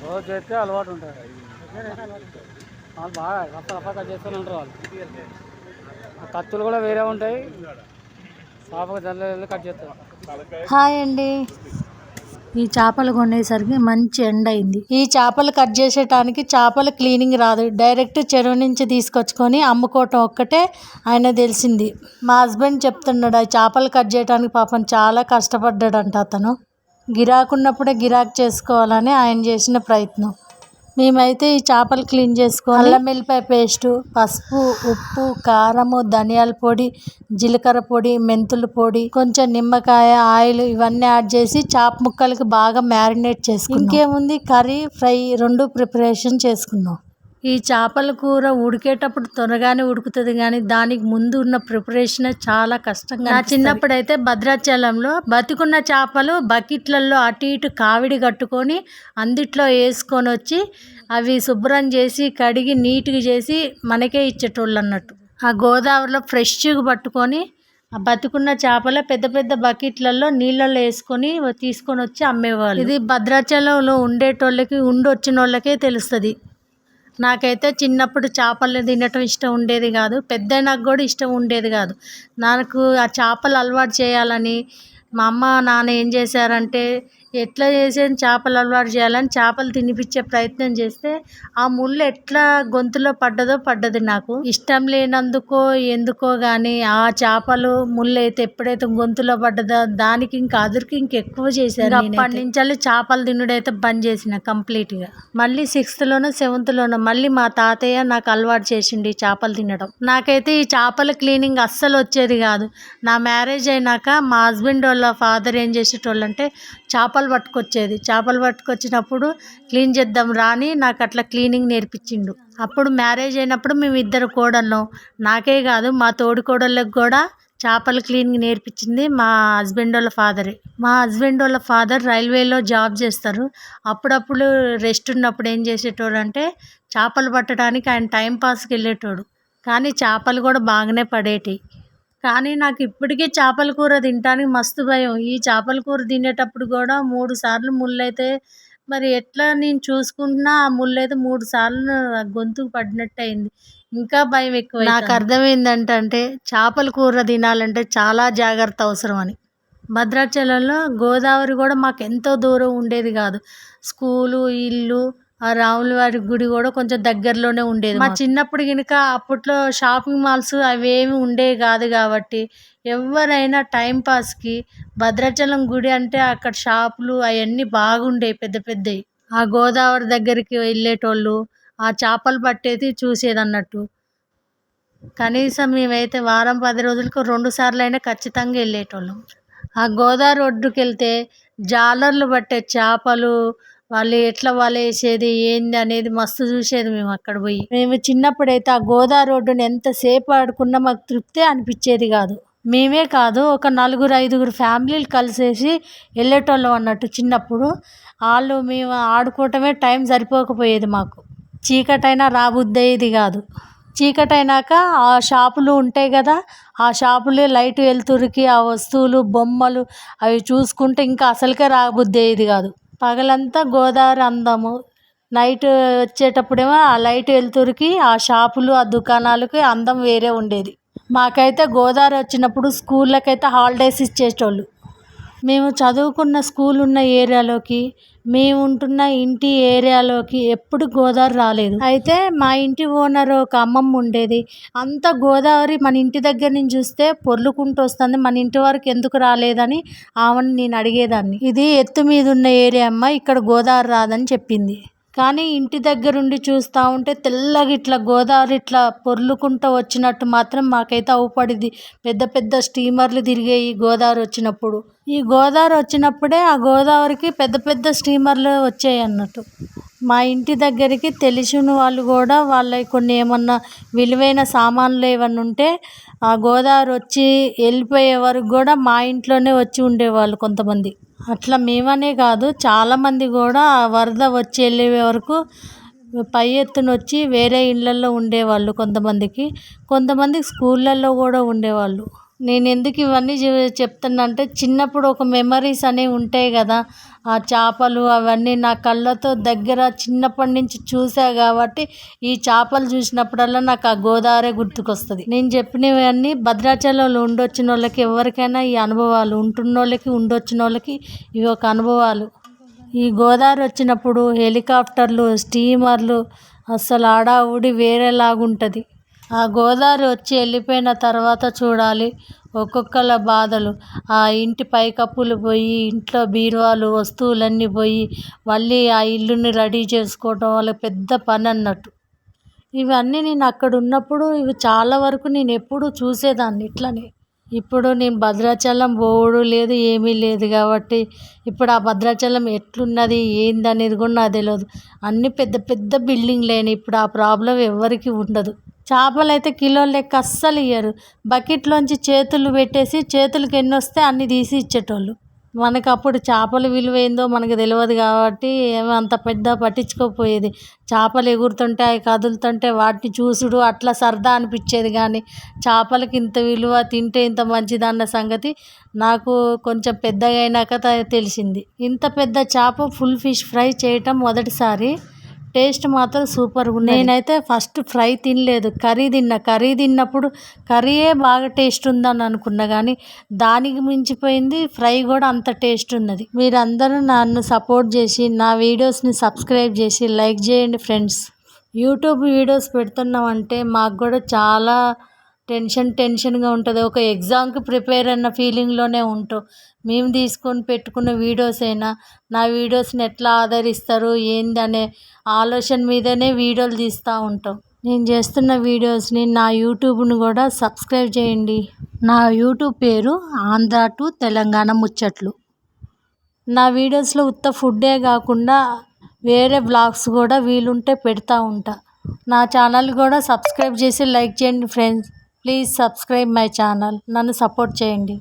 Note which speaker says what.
Speaker 1: రోజు చేస్తే అలవాటు ఉంటుంది. వాళ్ళు బాగా రప్ప చేస్తూనే ఉంటారు. వాళ్ళు కత్తులు కూడా వేరే ఉంటాయి. చేపకు జల్లి కట్ చేస్తారు.
Speaker 2: హాయ్ అండి. ఈ చేపలు కొనేసరికి మంచి ఎండ అయింది. ఈ చేపలు కట్ చేసేటానికి చేపల క్లీనింగ్ రాదు, డైరెక్ట్ చెరువు నుంచి తీసుకొచ్చుకొని అమ్ముకోవటం ఒక్కటే ఆయన తెలిసింది. మా హస్బెండ్ చెప్తున్నాడు, ఆ చేపలు కట్ చేయడానికి పాపం చాలా కష్టపడ్డాడంట. అతను గిరాకున్నప్పుడే గిరాకు చేసుకోవాలని ఆయన చేసిన ప్రయత్నం. మేమైతే ఈ చేపలు క్లీన్ చేసుకొని అల్లం వెల్లిపాయ పేస్టు, పసుపు, ఉప్పు, కారము, ధనియాల పొడి, జీలకర్ర పొడి, మెంతుల పొడి, కొంచెం నిమ్మకాయ, ఆయిల్ ఇవన్నీ యాడ్ చేసి చేప ముక్కలకి బాగా మ్యారినేట్ చేసుకున్నాం. ఇంకేముంది, కర్రీ ఫ్రై రెండు ప్రిపరేషన్ చేసుకున్నాం. ఈ చేపల కూర ఉడికేటప్పుడు త్వరగానే ఉడుకుతుంది, కానీ దానికి ముందు ఉన్న ప్రిపరేషన్ చాలా కష్టంగా. నా చిన్నప్పుడైతే భద్రాచలంలో బతికున్న చేపలు బకెట్లలో అటు ఇటు కావిడి కట్టుకొని అందుట్లో వేసుకొని వచ్చి అవి శుభ్రం చేసి కడిగి నీట్గా చేసి మనకే ఇచ్చేటోళ్ళు అన్నట్టు. ఆ గోదావరిలో ఫ్రెష్గా పట్టుకొని ఆ బతుకున్న చేపల పెద్ద పెద్ద బకెట్లలో నీళ్ళల్లో వేసుకొని తీసుకొని వచ్చి అమ్మేవాళ్ళు. ఇది భద్రాచలంలో ఉండేటోళ్ళకి వచ్చిన వాళ్ళకే తెలుస్తుంది. నాకైతే చిన్నప్పుడు చేపలు తినటం ఇష్టం ఉండేది కాదు, పెద్దయినాక కూడా ఇష్టం ఉండేది కాదు. నాకు ఆ చేపలు అలవాటు చేయాలని మా అమ్మ నాన్న ఏం చేశారంటే, ఎట్లా చేసేది చేపలు అలవాటు చేయాలని చేపలు తినిపించే ప్రయత్నం చేస్తే ఆ ముళ్ళు ఎట్లా గొంతులో పడ్డది. నాకు ఇష్టం లేనందుకో ఎందుకో కానీ ఆ చేపలు ముళ్ళు అయితే ఎప్పుడైతే గొంతులో పడ్డదో దానికి ఇంకా అదురికి ఇంకెక్కువ చేశారు. అప్పటి నుంచి చేపలు తినుడైతే బంద్ చేసిన కంప్లీట్గా. మళ్ళీ 6th లోనో 7th లోనో మళ్ళీ మా తాతయ్య నాకు అలవాటు చేసిండు ఈ చేపలు తినడం. నాకైతే ఈ చేపల క్లీనింగ్ అస్సలు వచ్చేది కాదు. నా మ్యారేజ్ అయినాక మా హస్బెండ్ వాళ్ళ ఫాదర్ ఏం చేసేటోళ్ళు అంటే చేపలు పట్టుకొచ్చినప్పుడు క్లీన్ చేద్దాం రాని నాకు అట్లా క్లీనింగ్ నేర్పించిండు. అప్పుడు మ్యారేజ్ అయినప్పుడు మేము 2 కోడళ్ళం. నాకే కాదు మా తోడి కోడళ్ళకి కూడా చేపల క్లీనింగ్ నేర్పించింది మా హస్బెండ్ వాళ్ళ ఫాదరే. మా హస్బెండ్ వాళ్ళ ఫాదర్ రైల్వేలో జాబ్ చేస్తారు. అప్పుడప్పుడు రెస్ట్ ఉన్నప్పుడు ఏం చేసేటోడు అంటే చేపలు పట్టడానికి ఆయన టైంపాస్కి వెళ్ళేటోడు. కానీ చేపలు కూడా బాగానే పడేటివి. కానీ నాకు ఇప్పటికీ చేపల కూర తినడానికి మస్తు భయం. ఈ చేపల కూర తినేటప్పుడు కూడా 3 సార్లు ముళ్ళైతే మరి ఎట్లా నేను చూసుకుంటున్నా ఆ ముళ్ళైతే 3 సార్లు గొంతుకు పడినట్టు అయింది. ఇంకా భయం ఎక్కువ. నాకు అర్థమైందంటే చేపల కూర తినాలంటే చాలా జాగ్రత్త అవసరం అని. భద్రాచలంలో గోదావరి కూడా మాకు ఎంతో దూరం ఉండేది కాదు. స్కూలు, ఇల్లు, ఆ రాములవారి గుడి కూడా కొంచెం దగ్గరలోనే ఉండేది. మా చిన్నప్పుడు కనుక అప్పట్లో షాపింగ్ మాల్స్ అవేమి ఉండేవి కాదు కాబట్టి ఎవరైనా టైంపాస్కి భద్రాచలం గుడి అంటే అక్కడ షాపులు అవన్నీ బాగుండేవి, పెద్ద పెద్దవి. ఆ గోదావరి దగ్గరికి వెళ్ళేటోళ్ళు ఆ చేపలు పట్టేది చూసేది అన్నట్టు. కనీసం మేమైతే వారం 10 రోజులకు 2 సార్లు అయినా ఖచ్చితంగా వెళ్ళేటోళ్ళం. ఆ గోదావరి ఒడ్డుకి వెళ్తే జాలర్లు పట్టే చేపలు వాళ్ళు ఎట్లా వలేసేది ఏంది అనేది మస్తు చూసేది మేము అక్కడ పోయి. మేము చిన్నప్పుడైతే ఆ గోదావరి రోడ్డుని ఎంతసేపు ఆడుకున్నా మాకు తృప్తే అనిపించేది కాదు. మేమే కాదు, ఒక 4-5 ఫ్యామిలీలు కలిసేసి వెళ్ళేటోళ్ళం అన్నట్టు. చిన్నప్పుడు వాళ్ళు మేము ఆడుకోవటమే టైం సరిపోకపోయేది మాకు. చీకటైనా రాబుద్ది అయ్యేది కాదు. చీకటైనాక ఆ షాపులు ఉంటాయి కదా, ఆ షాపులు లైట్ వెలుతురికి ఆ వస్తువులు బొమ్మలు అవి చూసుకుంటే ఇంకా అసలుకే రాబుద్ది అయ్యేది కాదు. పగలంతా గోదావరి అందము, నైట్ వచ్చేటప్పుడేమో ఆ లైట్ వెలుతురికి ఆ షాపులు ఆ దుకాణాలకి అందం వేరే ఉండేది. మాకైతే గోదావరి వచ్చినప్పుడు స్కూళ్ళకైతే హాలిడేస్ ఇచ్చేటోళ్ళు. మేము చదువుకున్న స్కూల్ ఉన్న ఏరియాలోకి, మేము ఉంటున్న ఇంటి ఏరియాలోకి ఎప్పుడు గోదావరి రాలేదు. అయితే మా ఇంటి ఓనర్ ఒక అమ్మమ్మ ఉండేది. అంత గోదావరి మన ఇంటి దగ్గర నుంచి చూస్తే పొర్లుకుంటూ వస్తుంది, మన ఇంటి వరకు ఎందుకు రాలేదని ఆమెను నేను అడిగేదాన్ని. ఇది ఎత్తు మీద ఉన్న ఏరియా అమ్మ, ఇక్కడ గోదావరి రాదని చెప్పింది. కానీ ఇంటి దగ్గరుండి చూస్తూ ఉంటే తెల్లగా ఇట్లా గోదావరి ఇట్లా పొర్లుకుంటూ వచ్చినట్టు మాత్రం మాకైతే అవుపడింది. పెద్ద పెద్ద స్టీమర్లు తిరిగాయి గోదావరి వచ్చినప్పుడు. ఈ గోదావరి వచ్చినప్పుడే ఆ గోదావరికి పెద్ద పెద్ద స్టీమర్లు వచ్చాయి అన్నట్టు. మా ఇంటి దగ్గరికి తెలిసిన వాళ్ళు కూడా వాళ్ళ కొన్ని ఏమన్నా విలువైన సామాన్లు ఏమన్నా ఉంటే ఆ గోదావరి వచ్చి వెళ్ళిపోయే వరకు కూడా మా ఇంట్లోనే వచ్చి ఉండేవాళ్ళు కొంతమంది. అట్లా మేమనే కాదు, చాలామంది కూడా వరద వచ్చి వెళ్ళే వరకు పై ఎత్తున వచ్చి వేరే ఇళ్ళల్లో ఉండేవాళ్ళు. కొంతమంది స్కూళ్ళల్లో కూడా ఉండేవాళ్ళు. నేను ఎందుకు ఇవన్నీ చెప్తున్నా అంటే చిన్నప్పుడు ఒక మెమరీస్ అనేవి ఉంటాయి కదా, ఆ చేపలు అవన్నీ నా కళ్ళతో దగ్గర చిన్నప్పటి నుంచి చూసా కాబట్టి ఈ చేపలు చూసినప్పుడల్లా నాకు ఆ గోదావరి గుర్తుకొస్తుంది. నేను చెప్పినవన్నీ భద్రాచలంలో ఉండొచ్చిన వాళ్ళకి ఎవరికైనా ఈ అనుభవాలు, ఉంటున్న వాళ్ళకి ఉండొచ్చిన వాళ్ళకి ఇవి ఒక అనుభవాలు. ఈ గోదావరి వచ్చినప్పుడు హెలికాప్టర్లు, స్టీమర్లు అస్సలు ఆడావుడి వేరేలాగుంటుంది. ఆ గోదావరి వచ్చి వెళ్ళిపోయిన తర్వాత చూడాలి ఒక్కొక్కళ్ళ బాధలు. ఆ ఇంటి పైకప్పులు పోయి, ఇంట్లో బీరువాలు వస్తువులన్నీ పోయి మళ్ళీ ఆ ఇల్లుని రెడీ చేసుకోవటం వాళ్ళకి పెద్ద పని అన్నట్టు. ఇవన్నీ నేను అక్కడ ఉన్నప్పుడు ఇవి చాలా వరకు నేను ఎప్పుడూ చూసేదాన్ని ఇట్లనే. ఇప్పుడు నేను భద్రాచలం పోవడం లేదు, ఏమీ లేదు కాబట్టి ఇప్పుడు ఆ భద్రాచలం ఎట్లున్నది ఏందనేది కూడా నాకు తెలియదు. అన్నీ పెద్ద పెద్ద బిల్డింగ్లేని ఇప్పుడు ఆ ప్రాబ్లం ఎవరికి ఉండదు. చేపలు అయితే కిలోల లెక్క అస్సలు ఇయ్యరు. బకెట్లోంచి చేతులు పెట్టేసి చేతులకి ఎన్ని వస్తే అన్ని తీసి ఇచ్చేటోళ్ళు. మనకు అప్పుడు చేపల విలువ ఏందో మనకు తెలియదు కాబట్టి ఏమో అంత పెద్ద పట్టించుకోకపోయేది. చేపలు ఎగురుతుంటే అవి కదులుతుంటే వాటిని చూసుడు అట్లా సరదా అనిపించేది. కానీ చేపలకి ఇంత విలువ, తింటే ఇంత మంచిదన్న సంగతి నాకు కొంచెం పెద్దగా అయినాక తెలిసింది. ఇంత పెద్ద చేప ఫుల్ ఫిష్ ఫ్రై చేయటం మొదటిసారి. టేస్ట్ మాత్రం సూపర్గా ఉంది. నేనైతే ఫస్ట్ ఫ్రై తినలేదు, కర్రీ తిన్నా. కర్రీ తిన్నప్పుడు కర్రీయే బాగా టేస్ట్ ఉందని అనుకున్నా కానీ దానికి మించిపోయింది ఫ్రై కూడా అంత టేస్ట్ ఉన్నది. మీరందరూ నన్ను సపోర్ట్ చేసి నా వీడియోస్ని సబ్స్క్రైబ్ చేసి లైక్ చేయండి ఫ్రెండ్స్. యూట్యూబ్ వీడియోస్ పెడుతున్నామంటే మాకు కూడా చాలా టెన్షన్గా ఉంటుంది. ఒక ఎగ్జామ్కి ప్రిపేర్ అన్న ఫీలింగ్లోనే ఉంటాం. మేము తీసుకొని పెట్టుకున్న వీడియోస్ అయినా నా వీడియోస్ని ఎట్లా ఆదరిస్తారు ఏందనే ఆలోచన మీదనే వీడియోలు తీస్తూ ఉంటాం. నేను చేస్తున్న వీడియోస్ని నా యూట్యూబ్ని కూడా సబ్స్క్రైబ్ చేయండి. నా యూట్యూబ్ పేరు ఆంధ్ర టు తెలంగాణ ముచ్చట్లు. నా వీడియోస్లో ఉత్త ఫుడ్డే కాకుండా వేరే బ్లాగ్స్ కూడా వీలుంటే పెడతా ఉంటా. నా ఛానల్ కూడా సబ్స్క్రైబ్ చేసి లైక్ చేయండి friends. Please subscribe my channel. నన్ను సపోర్ట్ చేయండి.